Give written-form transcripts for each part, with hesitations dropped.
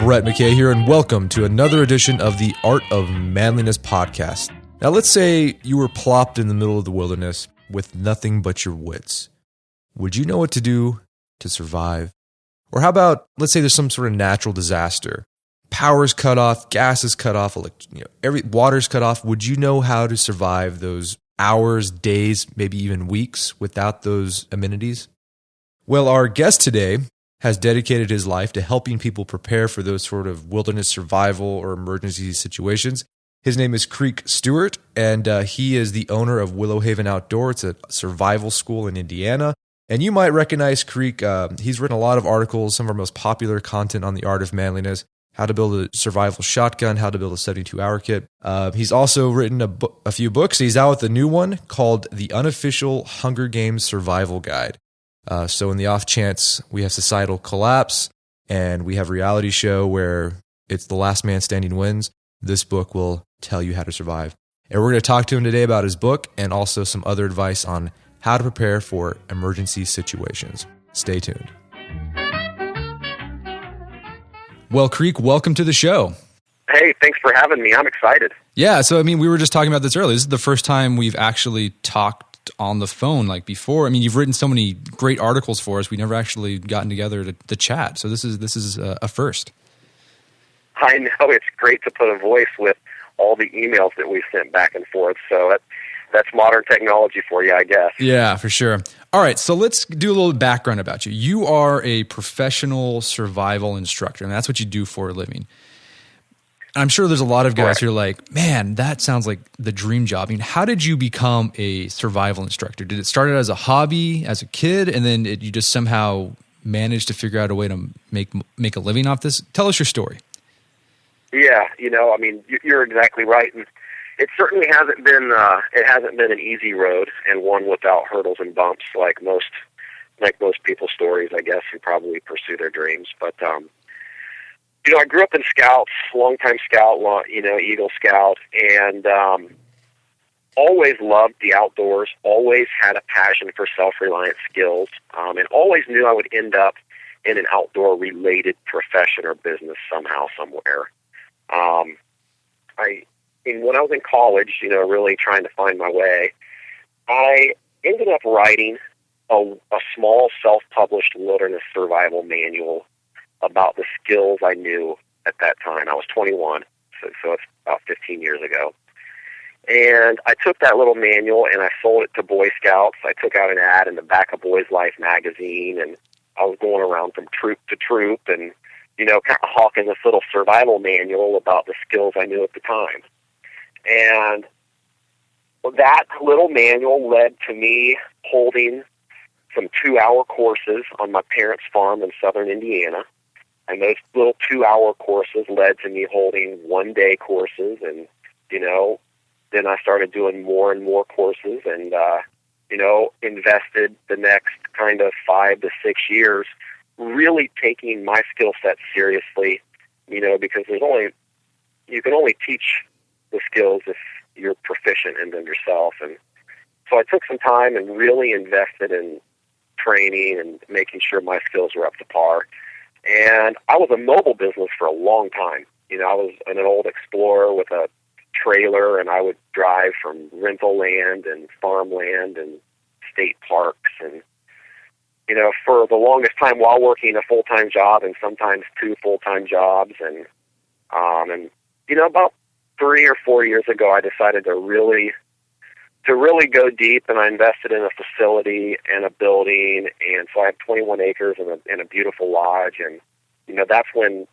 Brett McKay here, and welcome to another edition of the Art of Manliness podcast. Now, let's say you were plopped in the middle of the wilderness with nothing but your wits. Would you know what to do to survive? Or how about, let's say there's some sort of natural disaster. Power's cut off, gas is cut off, water's cut off. Would you know how to survive those hours, days, maybe even weeks without those amenities? Well, our guest today has dedicated his life to helping people prepare for those sort of wilderness survival or emergency situations. His name is Creek Stewart, and he is the owner of Willow Haven Outdoor. It's a survival school in Indiana. And you might recognize Creek. He's written a lot of articles, some of our most popular content on the art of manliness, how to build a survival shotgun, how to build a 72-hour kit. He's also written a few books. He's out with a new one called The Unofficial Hunger Games Survival Guide. So in the off chance we have societal collapse and we have a reality show where it's the last man standing wins, this book will tell you how to survive. And we're going to talk to him today about his book and also some other advice on how to prepare for emergency situations. Stay tuned. Well, Creek, welcome to the show. Hey, thanks for having me. I'm excited. Yeah, so we were just talking about this earlier. This is the first time we've actually talked on the phone like before. You've written so many great articles for us. We never actually gotten together to chat. So this is a first. I know, it's great to put a voice with all the emails that we sent back and forth. So that's modern technology for you, I guess. Yeah, for sure. All right, so let's do a little background about you. You are a professional survival instructor, and that's what you do for a living. I'm sure there's a lot of guys who are like, man, that sounds like the dream job. How did you become a survival instructor? Did it start out as a hobby as a kid, and then you just somehow managed to figure out a way to make a living off this? Tell us your story. Yeah, you're exactly right. And it certainly hasn't been an easy road and one without hurdles and bumps like most people's stories, I guess, who probably pursue their dreams. But I grew up in Scouts, longtime Scout, Eagle Scout, and always loved the outdoors, always had a passion for self-reliant skills, and always knew I would end up in an outdoor-related profession or business somehow, somewhere. When I was in college, really trying to find my way, I ended up writing a small self-published wilderness survival manual about the skills I knew at that time. I was 21, so it's about 15 years ago. And I took that little manual and I sold it to Boy Scouts. I took out an ad in the back of Boys Life magazine, and I was going around from troop to troop and, kind of hawking this little survival manual about the skills I knew at the time. And that little manual led to me holding some 2-hour courses on my parents' farm in southern Indiana. And those little 2-hour courses led to me holding 1-day courses. And, then I started doing more and more courses and, invested the next kind of 5 to 6 years really taking my skill set seriously, because you can only teach the skills if you're proficient in them yourself. And so I took some time and really invested in training and making sure my skills were up to par. And I was a mobile business for a long time. I was an old explorer with a trailer, and I would drive from rental land and farmland and state parks and, for the longest time while working a full-time job and sometimes 2 full-time jobs. And about 3 or 4 years ago, I decided to really go deep, and I invested in a facility and a building. And so I have 21 acres and a beautiful lodge. And, that's when,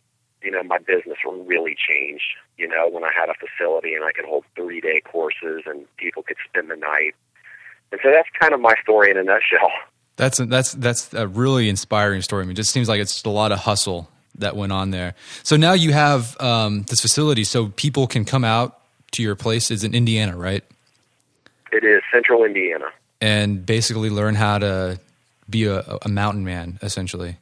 my business really changed, when I had a facility and I could hold 3-day courses and people could spend the night. And so that's kind of my story in a nutshell. That's a really inspiring story. It just seems like it's just a lot of hustle that went on there. So now you have this facility, so people can come out to your place. It's in Indiana, right? It is central Indiana. And basically learn how to be a mountain man, essentially.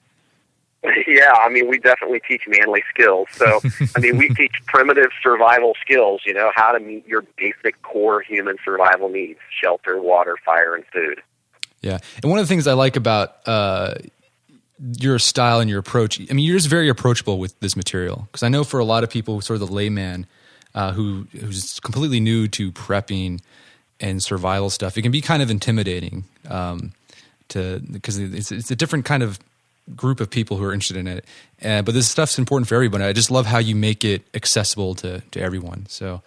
Yeah, we definitely teach manly skills. So, we teach primitive survival skills, how to meet your basic core human survival needs: shelter, water, fire, and food. Yeah. And one of the things I like about your style and your approach. I mean, you're just very approachable with this material, because I know for a lot of people, sort of the layman who's completely new to prepping and survival stuff, it can be kind of intimidating because it's a different kind of group of people who are interested in it. But this stuff's important for everybody. I just love how you make it accessible to everyone. So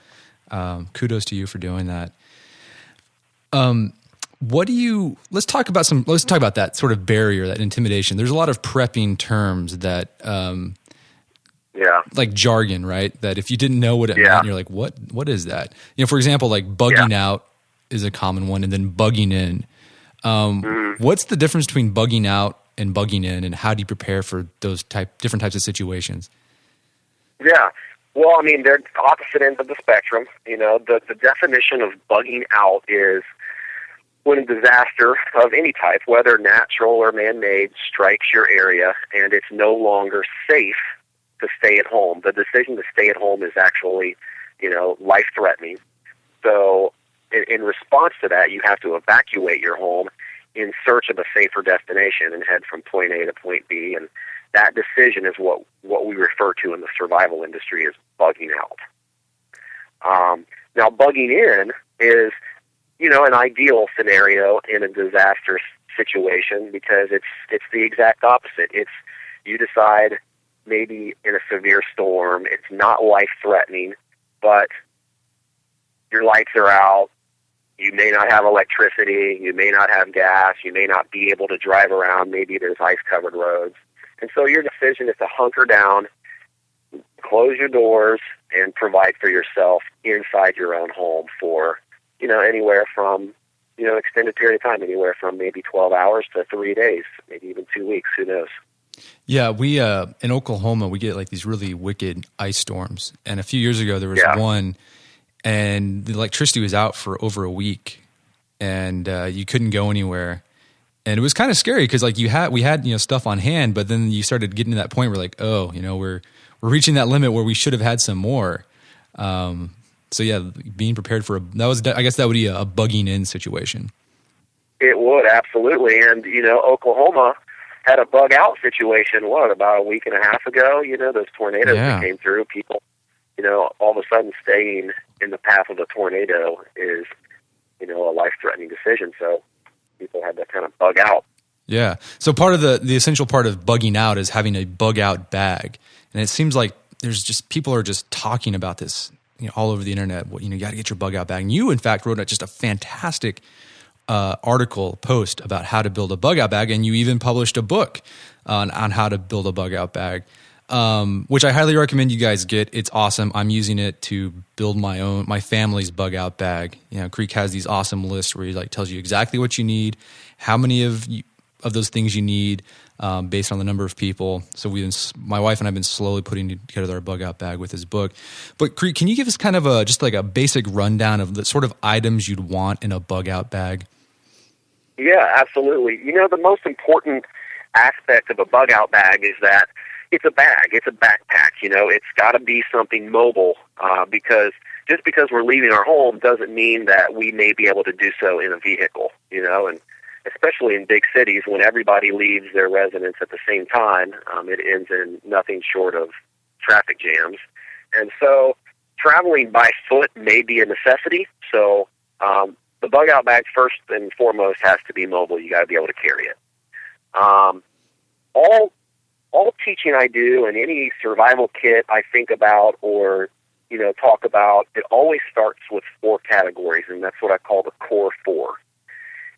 kudos to you for doing that. Let's talk about that sort of barrier, that intimidation. There's a lot of prepping terms that, like jargon, right? That if you didn't know what it meant, you're like, what is that? You know, for example, like bugging out is a common one, and then bugging in. What's the difference between bugging out and bugging in, and how do you prepare for those different types of situations? Yeah. Well, I mean, they're opposite ends of the spectrum. You know, the definition of bugging out is when a disaster of any type, whether natural or man-made, strikes your area and it's no longer safe to stay at home. The decision to stay at home is actually, life-threatening. So in response to that, you have to evacuate your home in search of a safer destination and head from point A to point B. And that decision is what we refer to in the survival industry as bugging out. Now, bugging in is, an ideal scenario in a disaster situation, because it's the exact opposite. It's you decide maybe in a severe storm, it's not life-threatening, but your lights are out, you may not have electricity, you may not have gas, you may not be able to drive around, maybe there's ice-covered roads. And so your decision is to hunker down, close your doors, and provide for yourself inside your own home for, anywhere from, extended period of time, anywhere from maybe 12 hours to 3 days, maybe even 2 weeks, who knows. Yeah, we in Oklahoma, we get like these really wicked ice storms. And a few years ago, there was one, and the electricity was out for over a week, and you couldn't go anywhere. And it was kind of scary because like we had stuff on hand, but then you started getting to that point where like, oh, we're reaching that limit where we should have had some more. So yeah, being prepared for I guess that would be a bugging in situation. It would, absolutely. And Oklahoma had a bug out situation, about a week and a half ago, those tornadoes that came through. People, all of a sudden staying in the path of the tornado is, a life-threatening decision. So people had to kind of bug out. Yeah. So part of the essential part of bugging out is having a bug out bag. And it seems like people are just talking about this, all over the internet. You got to get your bug out bag. And you, in fact, wrote just a fantastic post about how to build a bug out bag, and you even published a book on how to build a bug out bag, which I highly recommend you guys get. It's awesome. I'm using it to build my family's bug out bag. Creek has these awesome lists where he tells you exactly what you need, how many of those things you need, based on the number of people. So my wife and I have been slowly putting together our bug out bag with his book. But Creek, can you give us kind of a basic rundown of the sort of items you'd want in a bug out bag? Yeah, absolutely. The most important aspect of a bug out bag is that it's a bag. It's a backpack. It's got to be something mobile, because just because we're leaving our home doesn't mean that we may be able to do so in a vehicle, and especially in big cities when everybody leaves their residence at the same time, it ends in nothing short of traffic jams. And so traveling by foot may be a necessity. So the bug out bag first and foremost has to be mobile. You got to be able to carry it. All teaching I do and any survival kit I think about or talk about, it always starts with 4 categories, and that's what I call the core 4.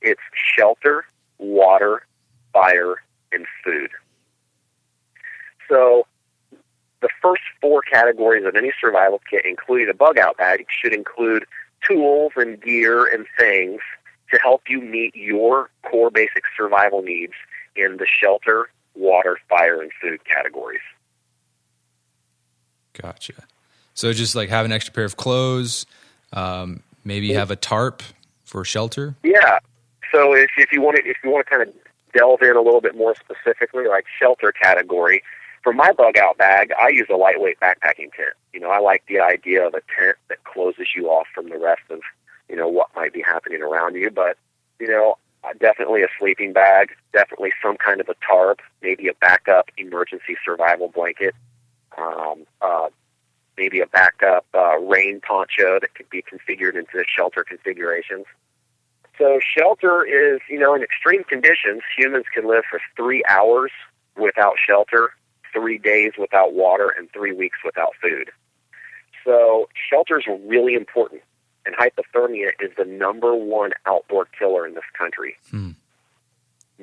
It's shelter, water, fire, and food. So the first 4 categories of any survival kit, including a bug out bag, should include tools and gear and things to help you meet your core basic survival needs in the shelter, water, fire, and food categories. Gotcha. So just like have an extra pair of clothes, maybe have a tarp for shelter? Yeah. So if you want to kind of delve in a little bit more specifically, like shelter category, for my bug out bag, I use a lightweight backpacking tent. I like the idea of a tent that closes you off from the rest of, what might be happening around you. But, Definitely a sleeping bag, definitely some kind of a tarp, maybe a backup emergency survival blanket, maybe a backup rain poncho that could be configured into shelter configurations. So shelter is, in extreme conditions, humans can live for 3 hours without shelter, 3 days without water, and 3 weeks without food. So shelter is really important, and hypothermia is the number one outdoor killer in this country.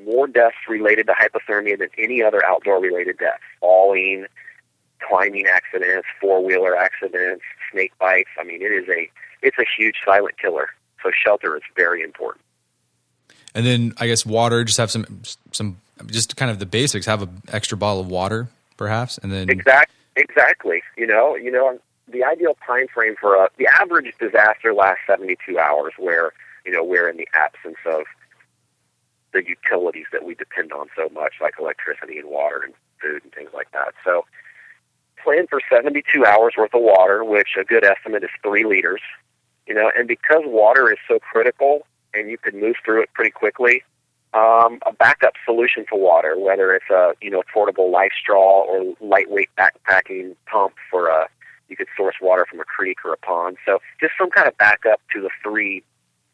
More deaths related to hypothermia than any other outdoor-related death. Falling, climbing accidents, four-wheeler accidents, snake bites. I mean, it's a huge silent killer. So shelter is very important. And then I guess water, just have some just kind of the basics, have an extra bottle of water perhaps, and then exactly. The ideal time frame for the average disaster lasts 72 hours where we're in the absence of the utilities that we depend on so much, like electricity and water and food and things like that. So plan for 72 hours worth of water, which a good estimate is 3 liters. And because water is so critical and you can move through it pretty quickly, a backup solution for water, whether it's a portable life straw or lightweight backpacking pump you could source water from a creek or a pond. So just some kind of backup to the 3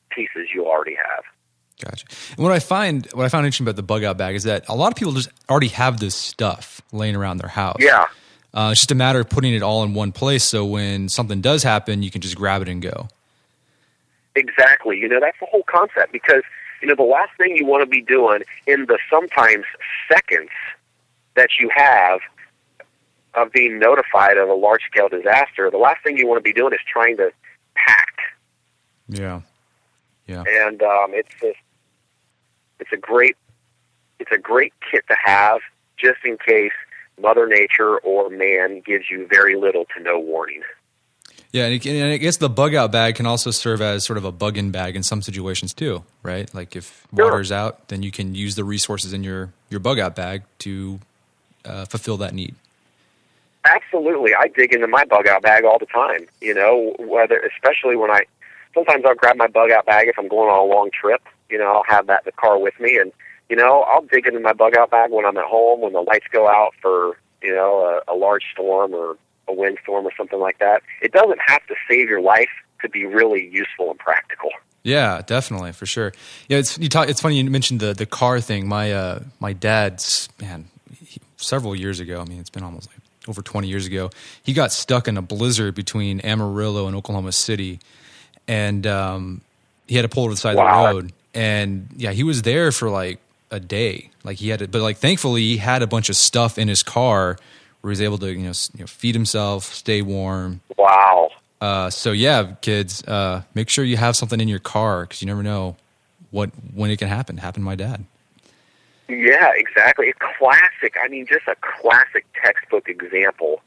pieces you already have. Gotcha. And what I found interesting about the bug out bag is that a lot of people just already have this stuff laying around their house. Yeah. It's just a matter of putting it all in one place, so when something does happen, you can just grab it and go. Exactly. That's the whole concept, because the last thing you want to be doing in the sometimes seconds that you have of being notified of a large-scale disaster, the last thing you want to be doing is trying to pack. Yeah. And it's a great kit to have just in case Mother Nature or man gives you very little to no warning. Yeah, and I guess the bug out bag can also serve as sort of a bug in bag in some situations too, right? Like if water's out, then you can use the resources in your bug out bag to fulfill that need. Absolutely. I dig into my bug out bag all the time, especially when sometimes I'll grab my bug out bag if I'm going on a long trip. I'll have that in the car with me, and I'll dig into my bug out bag when I'm at home, when the lights go out for a large storm or a windstorm or something like that. It doesn't have to save your life to be really useful and practical. Yeah, definitely, for sure. Yeah, it's funny you mentioned the car thing. My dad's several years ago. I mean, it's been almost like over 20 years ago. He got stuck in a blizzard between Amarillo and Oklahoma City, and he had to pull over the side of the road. And yeah, he was there for like a day. Like but thankfully he had a bunch of stuff in his car where he was able to feed himself, stay warm. Wow. So yeah, kids, make sure you have something in your car, because you never know when it can happen. Happened to my dad. Yeah, exactly. Just a classic textbook example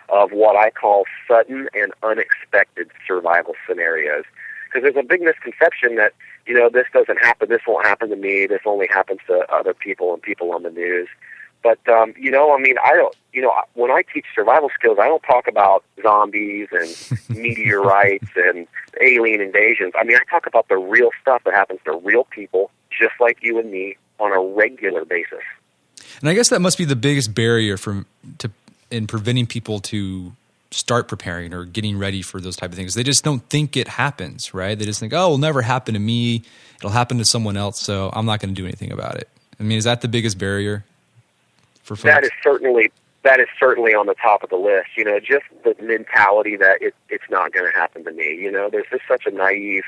of what I call sudden and unexpected survival scenarios. Because there's a big misconception that, this doesn't happen, this won't happen to me, this only happens to other people and people on the news. But, when I teach survival skills, I don't talk about zombies and meteorites and alien invasions. I talk about the real stuff that happens to real people, just like you and me, on a regular basis. And I guess that must be the biggest barrier in preventing people to start preparing or getting ready for those type of things. They just don't think it happens, right? They just think, oh, it'll never happen to me. It'll happen to someone else, so I'm not going to do anything about it. Is that the biggest barrier for folks? That is certainly on the top of the list. Just the mentality that it's not going to happen to me. There's just such a naive.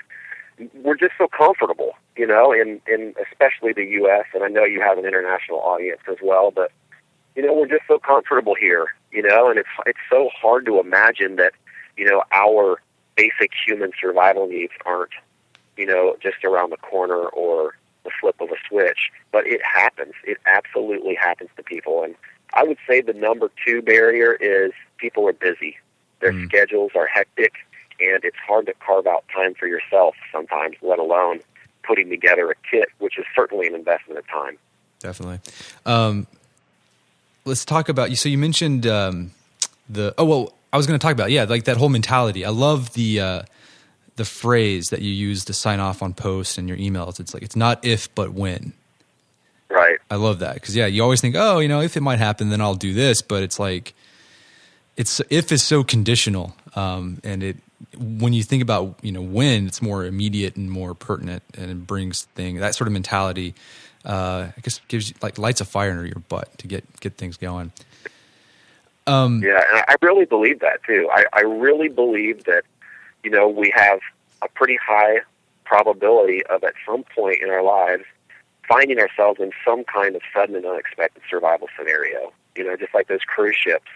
We're just so comfortable, in especially the U.S., and I know you have an international audience as well, but we're just so comfortable here, and it's so hard to imagine that, our basic human survival needs aren't, just around the corner or the flip of a switch. But it happens. It absolutely happens to people. And I would say the number 2 barrier is people are busy. Their schedules are hectic, and it's hard to carve out time for yourself sometimes, let alone putting together a kit, which is certainly an investment of time. Definitely. Let's talk about, so you mentioned I was going to talk about, like that whole mentality. I love the the phrase that you use to sign off on posts and your emails. It's like, it's not if, but when. Right. I love that. Cause you always think, oh, if it might happen, then I'll do this. But it's like, if is so conditional. And when you think about, when, it's more immediate and more pertinent, and it brings that sort of mentality, I guess gives you lights a fire under your butt to get things going. Yeah. And I really believe that too. I really believe that, we have a pretty high probability of at some point in our lives finding ourselves in some kind of sudden and unexpected survival scenario. Just like those cruise ships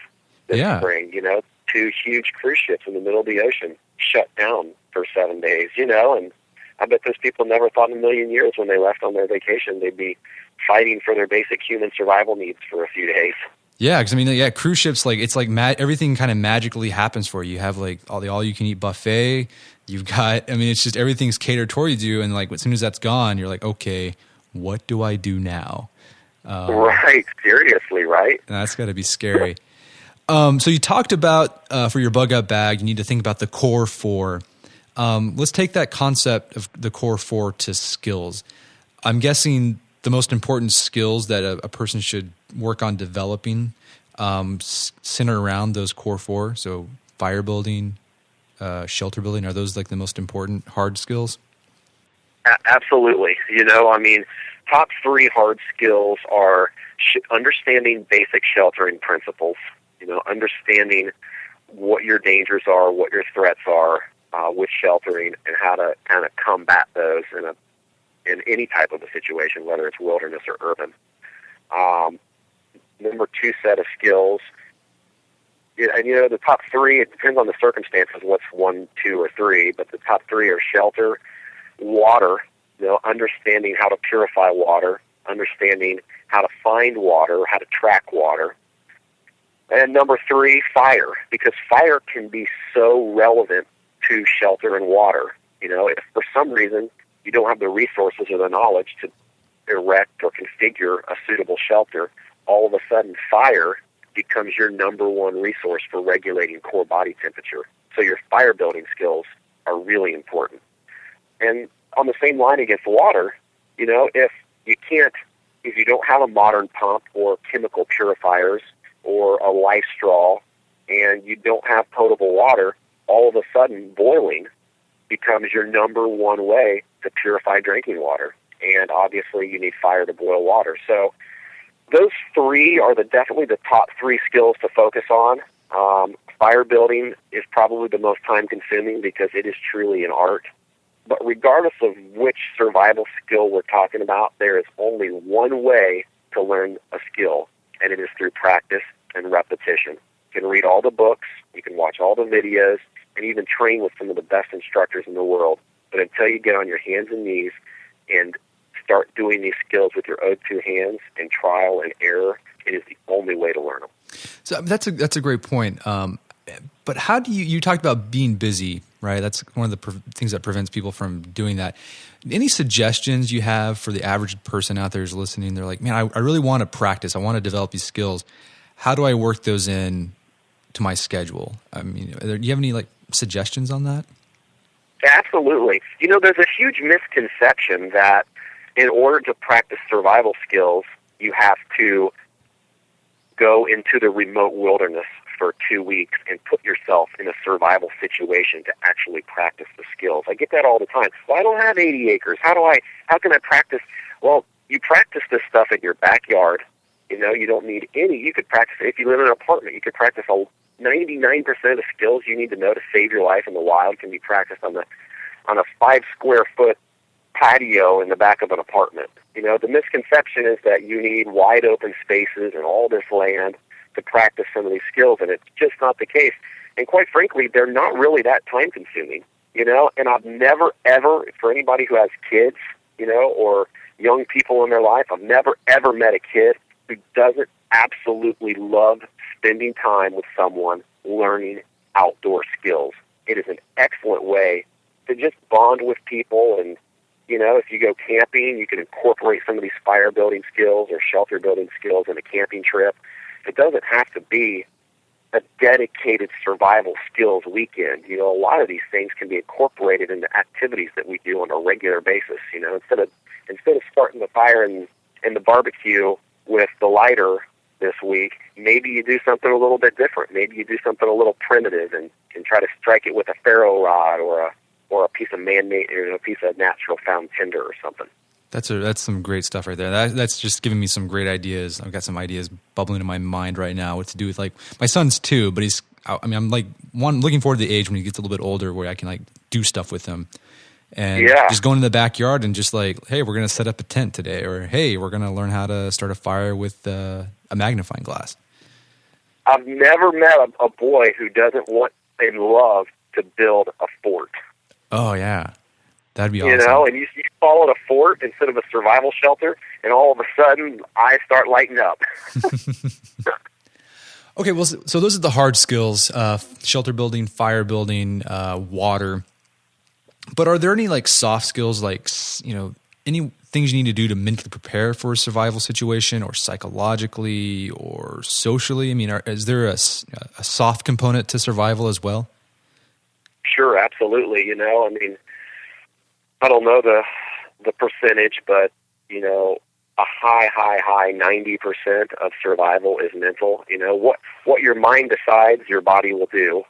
this spring, 2 huge cruise ships in the middle of the ocean shut down for 7 days, and I bet those people never thought in a million years when they left on their vacation they'd be fighting for their basic human survival needs for a few days. Yeah, because cruise ships, it's like everything kind of magically happens for you. You have all you can eat buffet. You've got, it's just everything's catered towards you, and as soon as that's gone, you're like, okay, what do I do now? Right, seriously, right? That's got to be scary. So you talked about for your bug out bag, you need to think about the core 4. Let's take that concept of the core 4 to skills. I'm guessing the most important skills that a person should work on developing center around those core 4. So fire building, shelter building, are those the most important hard skills? Absolutely. Top 3 hard skills are understanding basic sheltering principles, understanding what your dangers are, what your threats are with sheltering, and how to kind of combat those in any type of a situation, whether it's wilderness or urban. Number 2 set of skills, and the top 3, it depends on the circumstances, what's 1, 2, or 3, but the top 3 are shelter, water, understanding how to purify water, understanding how to find water, how to track water. And number 3, fire, because fire can be so relevant to shelter and water. If for some reason you don't have the resources or the knowledge to erect or configure a suitable shelter, all of a sudden fire becomes your number 1 resource for regulating core body temperature. So your fire building skills are really important. And on the same line against water, if you don't have a modern pump or chemical purifiers or a life straw, and you don't have potable water, all of a sudden boiling becomes your number 1 way to purify drinking water. And obviously you need fire to boil water. So those 3 are definitely the top 3 skills to focus on. Fire building is probably the most time consuming because it is truly an art. But regardless of which survival skill we're talking about, there is only one way to learn a skill, and it is through practice and repetition. You can read all the books, you can watch all the videos, and even train with some of the best instructors in the world. But until you get on your hands and knees and start doing these skills with your own 2 hands and trial and error, it is the only way to learn them. So that's a great point. But how do you talked about being busy, right? That's one of the things that prevents people from doing that. Any suggestions you have for the average person out there who's listening? They're like, man, I really want to practice. I want to develop these skills. How do I work those in to my schedule? Do you have any suggestions on that? Absolutely. There's a huge misconception that in order to practice survival skills, you have to go into the remote wilderness for 2 weeks and put yourself in a survival situation to actually practice the skills. I get that all the time. Well, I don't have 80 acres. How can I practice? Well, you practice this stuff in your backyard. You don't need any. You could practice, if you live in an apartment, you could practice 99% of the skills you need to know to save your life in the wild can be practiced on a 5 square foot patio in the back of an apartment. The misconception is that you need wide open spaces and all this land to practice some of these skills, and it's just not the case. And quite frankly, they're not really that time consuming, and I've never ever, for anybody who has kids, or young people in their life, I've never ever met a kid who doesn't absolutely love spending time with someone learning outdoor skills. It is an excellent way to just bond with people, and if you go camping, you can incorporate some of these fire building skills or shelter building skills in a camping trip. It doesn't have to be a dedicated survival skills weekend. You know, a lot of these things can be incorporated into activities that we do on a regular basis. You know, instead of starting the fire and the barbecue with the lighter this week, maybe you do something a little bit different. Maybe you do something a little primitive and try to strike it with a ferro rod or a piece of man-made, a piece of natural found tinder or something. That's some great stuff right there. That's just giving me some great ideas. I've got some ideas bubbling in my mind right now. What to do with, like, my son's 2, but I'm like looking forward to the age when he gets a little bit older where I can like do stuff with him. And just going in the backyard and just like, hey, we're going to set up a tent today, or hey, we're going to learn how to start a fire with a magnifying glass. I've never met a boy who doesn't want and love to build a fort. Oh yeah, that'd be awesome. You know, and you call it a fort instead of a survival shelter, and all of a sudden, eyes start lighting up. Okay, well, so those are the hard skills: shelter building, fire building, water. But are there any like soft skills, like, you know, any things you need to do to mentally prepare for a survival situation, or psychologically, or socially? I mean, is there a soft component to survival as well? Sure, absolutely. You know, I mean, I don't know the percentage, but, you know, a high 90% of survival is mental. You know, what your mind decides, your body will do.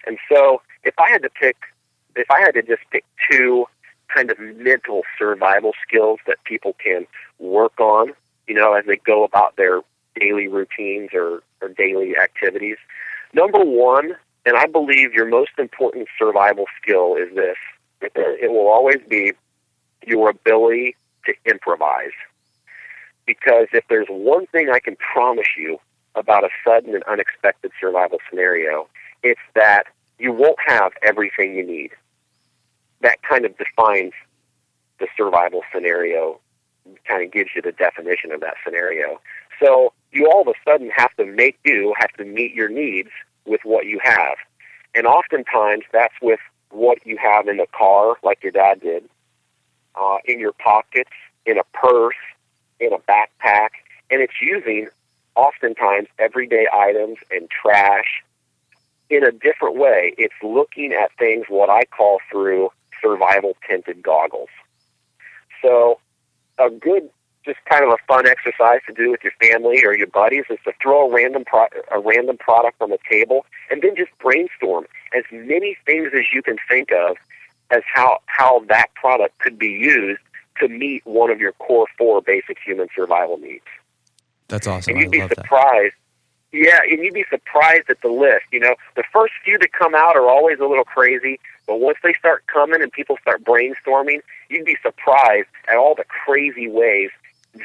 And so if I had to just pick 2 kind of mental survival skills that people can work on, you know, as they go about their daily routines or daily activities. Number 1, and I believe your most important survival skill, is this. It will always be your ability to improvise. Because if there's one thing I can promise you about a sudden and unexpected survival scenario, it's that you won't have everything you need. That kind of defines the survival scenario, kind of gives you the definition of that scenario. So you all of a sudden have to meet your needs with what you have. And oftentimes that's with what you have in the car, like your dad did, in your pockets, in a purse, in a backpack, and it's using oftentimes everyday items and trash in a different way. It's looking at things what I call through survival tinted goggles. So a good, just kind of a fun exercise to do with your family or your buddies is to throw a random product on the table and then just brainstorm as many things as you can think of as how that product could be used to meet one of your core 4 basic human survival needs. That's awesome. And you'd be surprised. Yeah, and you'd be surprised at the list. You know, the first few that come out are always a little crazy, but once they start coming and people start brainstorming, you'd be surprised at all the crazy ways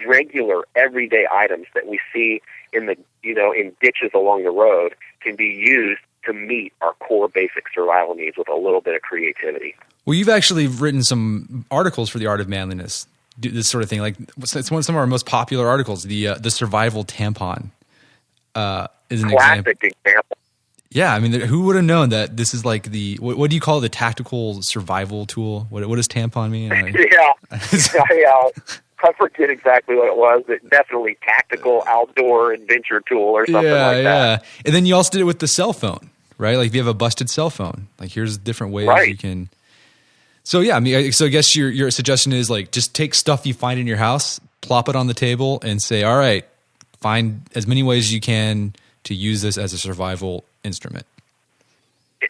regular, everyday items that we see in ditches along the road can be used to meet our core basic survival needs with a little bit of creativity. Well, you've actually written some articles for the Art of Manliness, this sort of thing. Like, it's some of our most popular articles. The survival tampon is an classic example. Yeah, I mean, who would have known that this is like what do you call it, the tactical survival tool? What does tampon mean? I forget exactly what it was, but definitely tactical outdoor adventure tool or something like that. Yeah, and then you also did it with the cell phone, right? Like if you have a busted cell phone, like here's different ways you can. So yeah, I mean, so I guess your suggestion is like just take stuff you find in your house, plop it on the table, and say, all right, find as many ways as you can to use this as a survival instrument.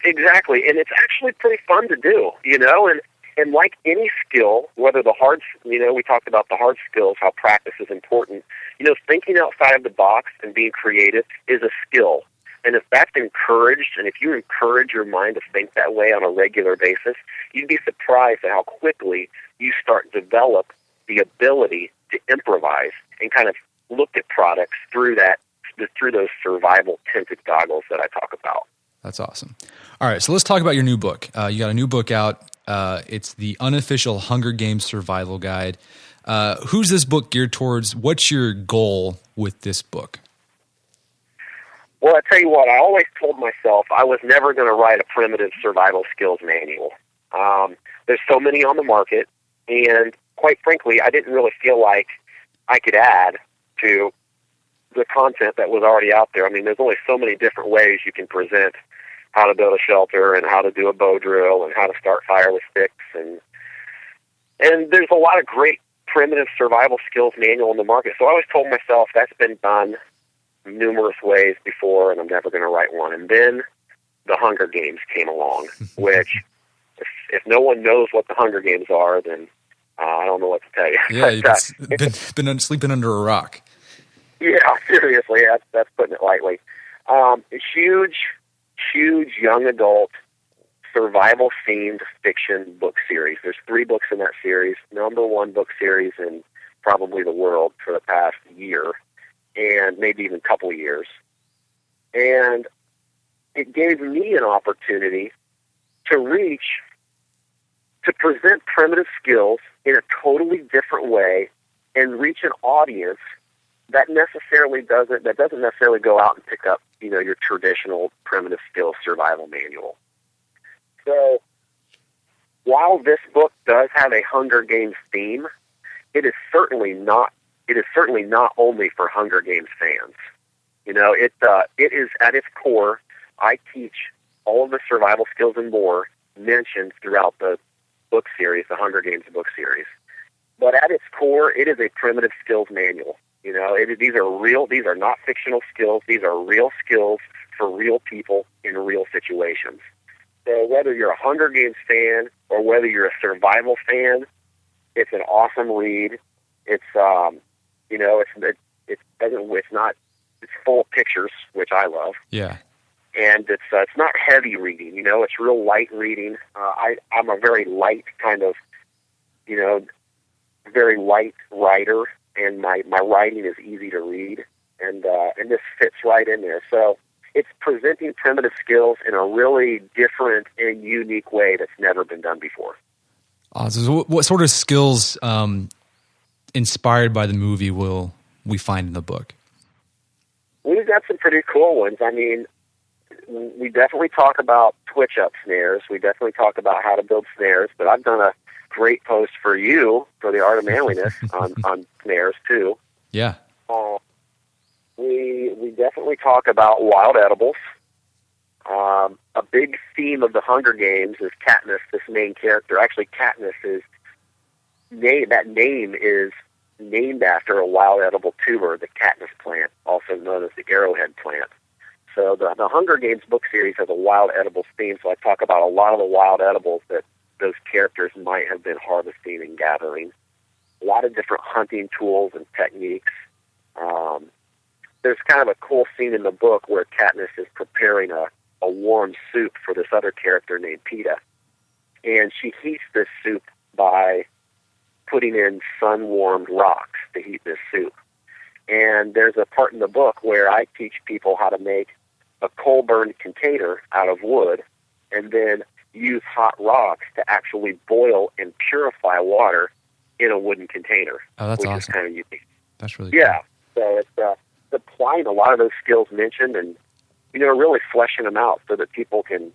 Exactly, and it's actually pretty fun to do, you know, and like any skill, whether we talked about the hard skills, how practice is important, you know, thinking outside of the box and being creative is a skill. And if that's encouraged, and if you encourage your mind to think that way on a regular basis, you'd be surprised at how quickly you start to develop the ability to improvise and kind of look at products through those survival tinted goggles that I talk about. That's awesome. All right, so let's talk about your new book. You got a new book out. It's the Unofficial Hunger Games Survival Guide. Who's this book geared towards? What's your goal with this book? Well, I tell you what, I always told myself I was never going to write a primitive survival skills manual. There's so many on the market, and quite frankly, I didn't really feel like I could add to the content that was already out there. I mean, there's only so many different ways you can present how to build a shelter and how to do a bow drill and how to start fire with sticks. And there's a lot of great primitive survival skills manual in the market. So I always told myself that's been done numerous ways before, and I'm never going to write one. And then the Hunger Games came along, which if no one knows what the Hunger Games are, then I don't know what to tell you. Yeah, you've been sleeping under a rock. Yeah, seriously, that's putting it lightly. Huge young adult survival-themed fiction book series. There's 3 books in that series, #1 book series in probably the world for the past year, and maybe even a couple of years. And it gave me an opportunity to present primitive skills in a totally different way and reach an audience that doesn't necessarily go out and pick up, your traditional primitive skills survival manual. So while this book does have a Hunger Games theme, it is certainly not only for Hunger Games fans. It is at its core, I teach all of the survival skills and more mentioned throughout the book series, the Hunger Games book series. But at its core, it is a primitive skills manual. These are not fictional skills. These are real skills for real people in real situations. So whether you're a Hunger Games fan or whether you're a survival fan, it's an awesome read. It's it's full of pictures, which I love. Yeah. And it's not heavy reading, it's real light reading. I'm a very light kind of, very light writer, and my writing is easy to read, and this fits right in there. So it's presenting primitive skills in a really different and unique way that's never been done before. So what sort of skills inspired by the movie will we find in the book? We've got some pretty cool ones. I mean, we definitely talk about twitch-up snares. We definitely talk about how to build snares, but I've done a great post for you for the Art of Manliness on snares too. Yeah. We definitely talk about wild edibles. A big theme of the Hunger Games is Katniss, this main character. Actually, Katniss that name is named after a wild edible tuber, the Katniss plant, also known as the arrowhead plant. So the Hunger Games book series has a wild edibles theme, so I talk about a lot of the wild edibles that those characters might have been harvesting and gathering. A lot of different hunting tools and techniques. There's kind of a cool scene in the book where Katniss is preparing a warm soup for this other character named Peeta. And she heats this soup by putting in sun-warmed rocks to heat this soup. And there's a part in the book where I teach people how to make a coal-burned container out of wood and then use hot rocks to actually boil and purify water in a wooden container. Oh, that's which awesome. Is kind of unique. That's really cool. So it's applying a lot of those skills mentioned and, really fleshing them out so that people can,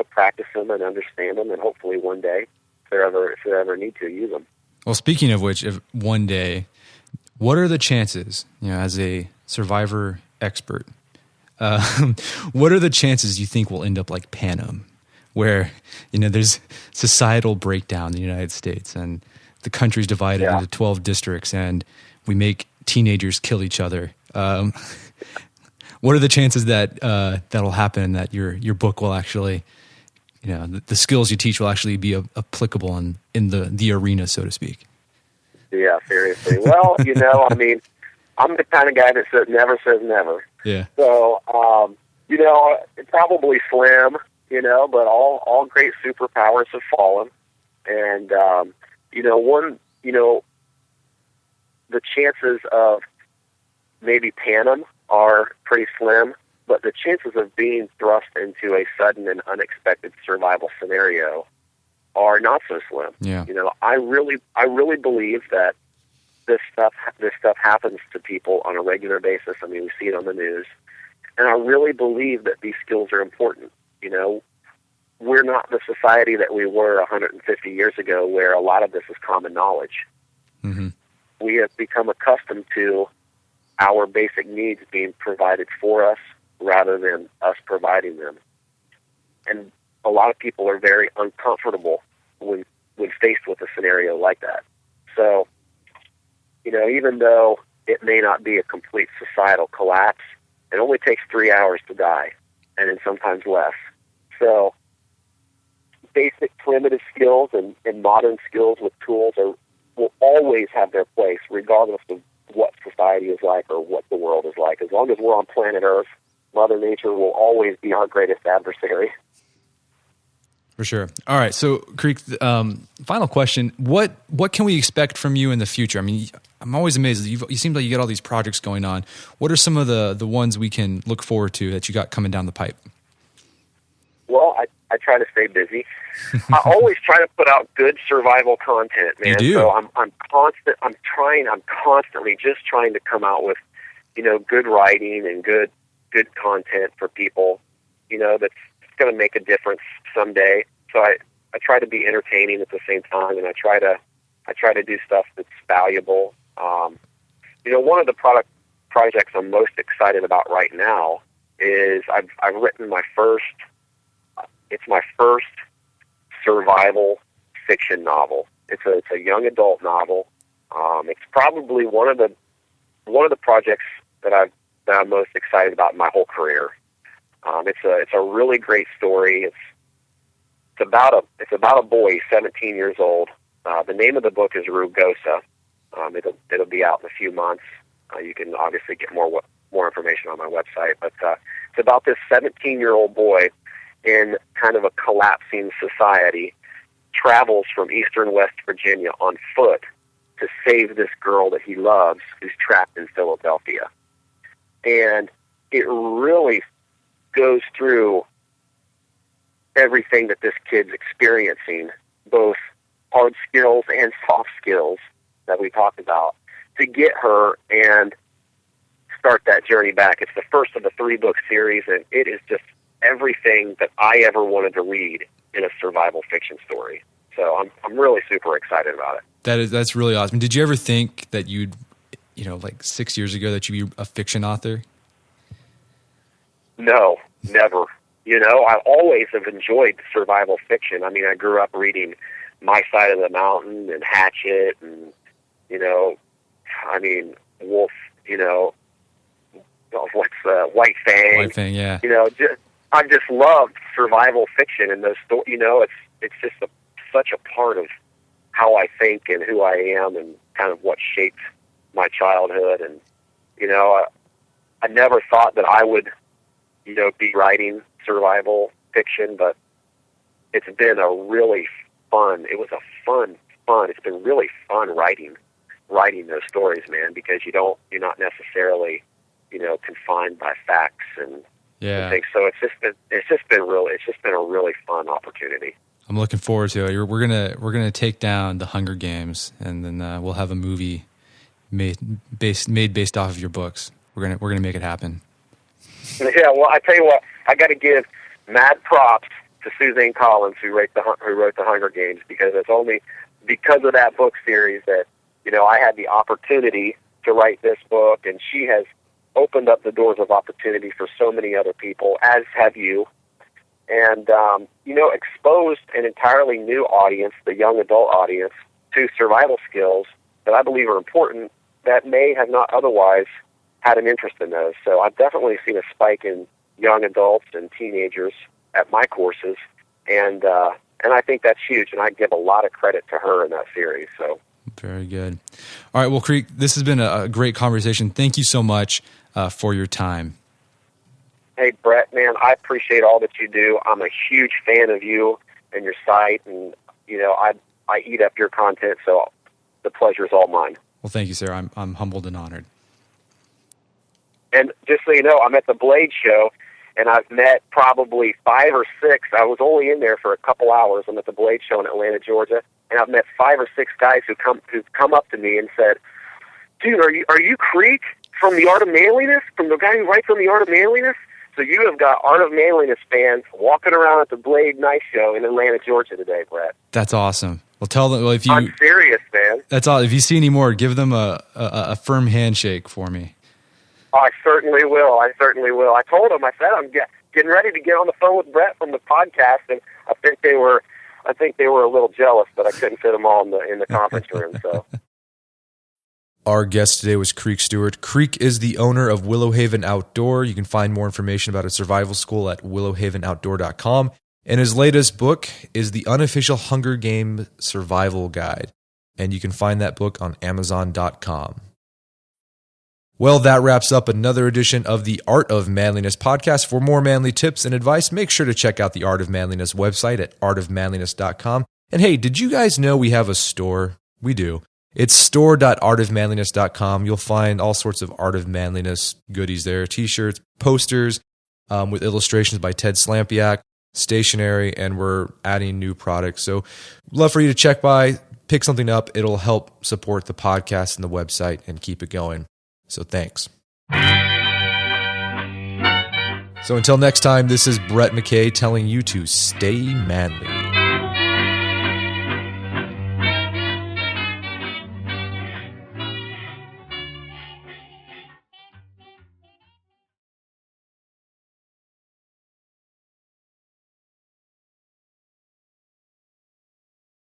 practice them and understand them, and hopefully one day, if they ever need to, use them. Well, speaking of which, if one day, what are the chances, as a survivor expert, what are the chances you think we'll end up like Panem, where, there's societal breakdown in the United States and the country's divided into 12 districts and we make teenagers kill each other? What are the chances that that'll happen, and that your book will actually, the skills you teach will actually be applicable in the arena, so to speak? Yeah, seriously. Well, I mean, I'm the kind of guy that never says never. Yeah. So, probably slim, but all great superpowers have fallen. And, the chances of maybe Panem are pretty slim, but the chances of being thrust into a sudden and unexpected survival scenario are not so slim. Yeah. I really believe that this stuff happens to people on a regular basis. I mean, we see it on the news, and I really believe that these skills are important. We're not the society that we were 150 years ago, where a lot of this is common knowledge. Mm-hmm. We have become accustomed to our basic needs being provided for us rather than us providing them. And a lot of people are very uncomfortable when faced with a scenario like that. So, even though it may not be a complete societal collapse, it only takes 3 hours to die, and then sometimes less. So basic primitive skills and modern skills with tools will always have their place, regardless of what society is like or what the world is like. As long as we're on planet Earth, Mother Nature will always be our greatest adversary. For sure. All right. So, Creek, final question. What can we expect from you in the future? I mean, I'm always amazed. You seem like you get all these projects going on. What are some of the ones we can look forward to that you got coming down the pipe? Well, I try to stay busy. I always try to put out good survival content, man. You do. So I'm constantly just trying to come out with, good writing and good content for people, that's going to make a difference someday. So I try to be entertaining at the same time, and I try to do stuff that's valuable. One of the projects I'm most excited about right now is I've written my first survival fiction novel. It's a young adult novel. It's probably one of the projects that I'm most excited about in my whole career. It's a really great story. It's about a boy, 17 years old. The name of the book is Rugosa. It'll be out in a few months. You can obviously get more information on my website. But it's about this 17-year-old boy in kind of a collapsing society, travels from eastern West Virginia on foot to save this girl that he loves who's trapped in Philadelphia. And it really goes through everything that this kid's experiencing, both hard skills and soft skills that we talked about, to get her and start that journey back. It's the first of a 3-book series, and it is just everything that I ever wanted to read in a survival fiction story. So I'm really super excited about it. That's really awesome. Did you ever think that you'd, like 6 years ago, that you'd be a fiction author? No, never. I always have enjoyed survival fiction. I mean, I grew up reading My Side of the Mountain and Hatchet and, Wolf, what's White Fang. White Fang, yeah. I just loved survival fiction, and those stories. It's just such a part of how I think and who I am, and kind of what shaped my childhood. And I never thought that I would, be writing survival fiction, but it's been a really fun. It was a fun. It's been really fun writing those stories, man, because you're not necessarily, confined by facts and. Yeah. So it's just been a really fun opportunity. I'm looking forward to it. We're gonna take down the Hunger Games, and then we'll have a movie made based off of your books. We're gonna make it happen. Yeah. Well, I tell you what, I got to give mad props to Suzanne Collins, who wrote the Hunger Games, because it's only because of that book series that I had the opportunity to write this book, and she has opened up the doors of opportunity for so many other people, as have you, and exposed an entirely new audience, the young adult audience, to survival skills that I believe are important that may have not otherwise had an interest in those. So I've definitely seen a spike in young adults and teenagers at my courses, and I think that's huge, and I give a lot of credit to her in that series. So very good. All right, well, Creek, this has been a great conversation. Thank you so much for your time. Hey, Brett, man, I appreciate all that you do. I'm a huge fan of you and your site, and I eat up your content, so the pleasure is all mine. Well, thank you, sir. I'm humbled and honored. And just so you know, I'm at the Blade Show, and I've met probably 5 or 6. I was only in there for a couple hours. I'm at the Blade Show in Atlanta, Georgia, and I've met 5 or 6 guys who've come up to me and said, "Dude, are you Creek from The Art of Manliness? From the guy who writes on The Art of Manliness?" So you have got Art of Manliness fans walking around at the Blade Night Show in Atlanta, Georgia today, Brett. That's awesome. Well, tell them. Well, if you, I'm serious, man. That's all. If you see any more, give them a firm handshake for me. I certainly will. I told them, I said, I'm getting ready to get on the phone with Brett from the podcast, and I think they were a little jealous, but I couldn't fit them all in the conference room. So. Our guest today was Creek Stewart. Creek is the owner of Willow Haven Outdoor. You can find more information about his survival school at willowhavenoutdoor.com. And his latest book is the Unofficial Hunger Games Survival Guide. And you can find that book on Amazon.com. Well, that wraps up another edition of the Art of Manliness podcast. For more manly tips and advice, make sure to check out the Art of Manliness website at artofmanliness.com. And hey, did you guys know we have a store? We do. It's store.artofmanliness.com. You'll find all sorts of Art of Manliness goodies there. T-shirts, posters with illustrations by Ted Slampiak, stationery, and we're adding new products. So love for you to check by, pick something up. It'll help support the podcast and the website and keep it going. So thanks. So until next time, this is Brett McKay telling you to stay manly.